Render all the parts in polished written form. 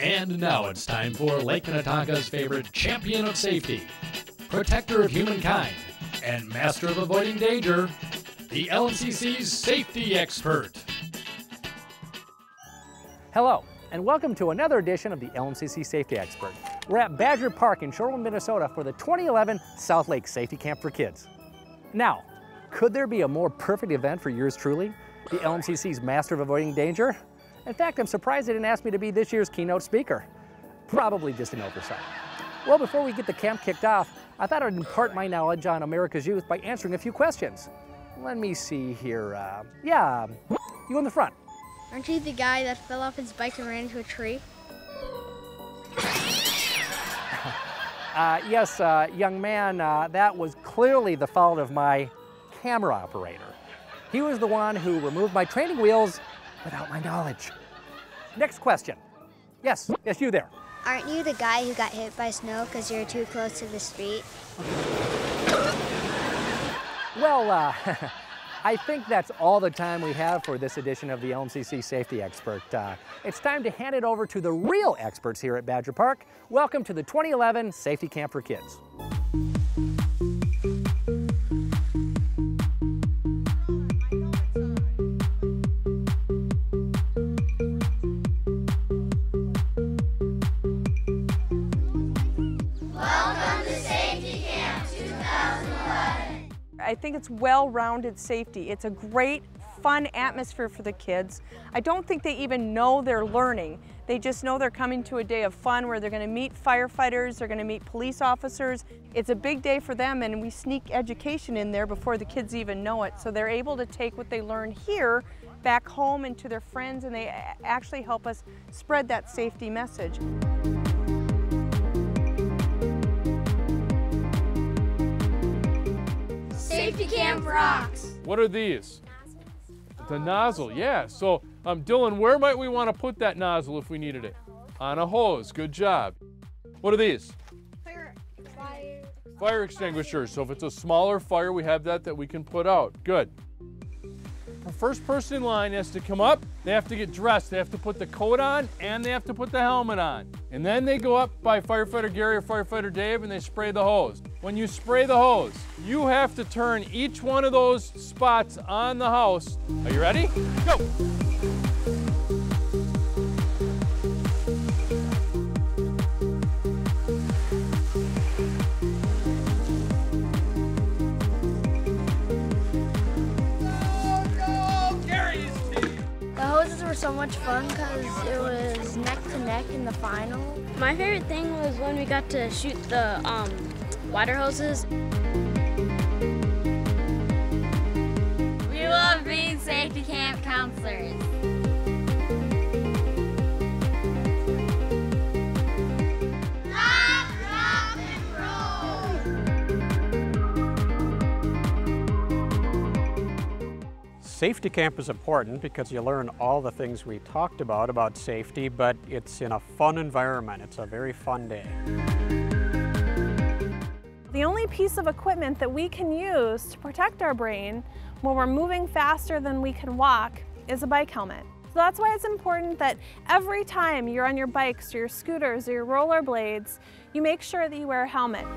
And now it's time for Lake Minnetonka's favorite champion of safety, protector of humankind, and master of avoiding danger, the LMCC's safety expert. Hello, and welcome to another edition of the LMCC Safety Expert. We're at Badger Park in Shorewood, Minnesota for the 2011 South Lake Safety Camp for Kids. Now, could there be a more perfect event for yours truly, the LMCC's master of avoiding danger? In fact, I'm surprised they didn't ask me to be this year's keynote speaker. Probably just an oversight. Well, before we get the camp kicked off, I thought I'd impart my knowledge on America's youth by answering a few questions. Let me see here. You in the front. Aren't you the guy that fell off his bike and ran into a tree? Yes, young man, that was clearly the fault of my camera operator. He was the one who removed my training wheels without my knowledge. Next question. Yes, you there. Aren't you the guy who got hit by snow because you're too close to the street? Well, I think that's all the time we have for this edition of the LMCC Safety Expert. It's time to hand it over to the real experts here at Badger Park. Welcome to the 2011 Safety Camp for Kids. I think it's well-rounded safety. It's a great, fun atmosphere for the kids. I don't think they even know they're learning. They just know they're coming to a day of fun where they're going to meet firefighters, they're going to meet police officers. It's a big day for them, and we sneak education in there before the kids even know it. So they're able to take what they learn here back home and to their friends, and they actually help us spread that safety message. Safety Camp rocks. What are these? The nozzle, yeah. So, Dylan, where might we want to put that nozzle if we needed it? On a hose, good job. What are these? Fire extinguishers. So if it's a smaller fire, we have that we can put out. Good. The first person in line has to come up, they have to get dressed, they have to put the coat on, and they have to put the helmet on. And then they go up by firefighter Gary or firefighter Dave and they spray the hose. When you spray the hose, you have to turn each one of those spots on the house. Are you ready? Go! Were so much fun because it was neck to neck in the final. My favorite thing was when we got to shoot the water hoses. We love being safety camp counselors. Rock and roll! Safety camp is important because you learn all the things we talked about safety, but it's in a fun environment. It's a very fun day. The only piece of equipment that we can use to protect our brain when we're moving faster than we can walk is a bike helmet. So that's why it's important that every time you're on your bikes or your scooters or your rollerblades, you make sure that you wear a helmet.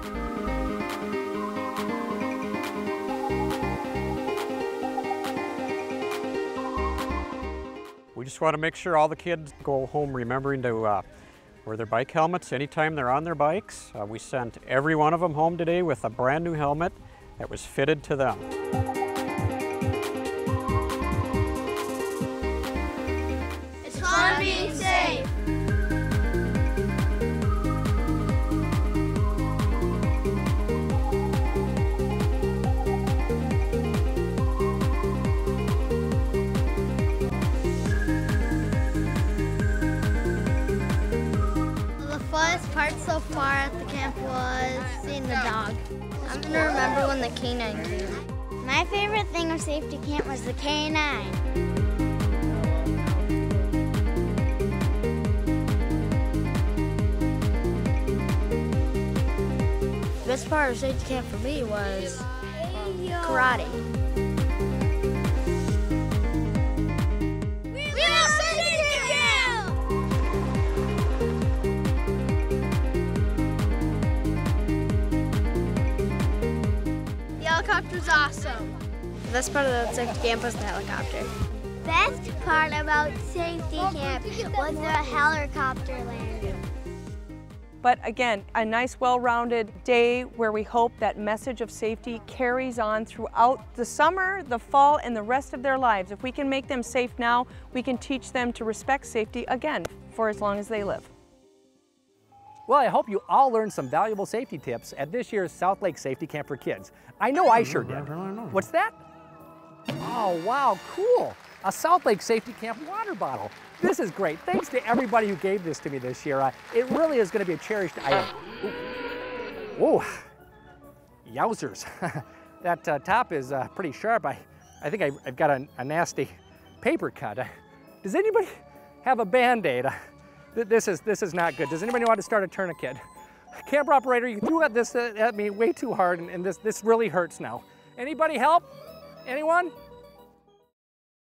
We just want to make sure all the kids go home remembering to wear their bike helmets anytime they're on their bikes. We sent every one of them home today with a brand new helmet that was fitted to them. It's fun being safe. The funnest part so far at the camp was seeing the dog. I'm gonna remember when the canine came. My favorite thing of safety camp was the canine. The best part of safety camp for me was karate. We love safety camp! helicopter's awesome. The best part of the safety camp was the helicopter. Best part about safety camp was the helicopter landing. But again, a nice well-rounded day where we hope that message of safety carries on throughout the summer, the fall, and the rest of their lives. If we can make them safe now, we can teach them to respect safety again for as long as they live. Well, I hope you all learned some valuable safety tips at this year's South Lake Safety Camp for Kids. I know I sure did. What's that? Oh, wow, cool. A South Lake Safety Camp water bottle. This is great. Thanks to everybody who gave this to me this year. It really is going to be a cherished item. Whoa, yowzers. That top is pretty sharp. I think I've got a nasty paper cut. Does anybody have a Band-Aid? This is not good. Does anybody want to start a tourniquet? Camera operator, you threw this at me way too hard, and this really hurts now. Anybody help? Anyone?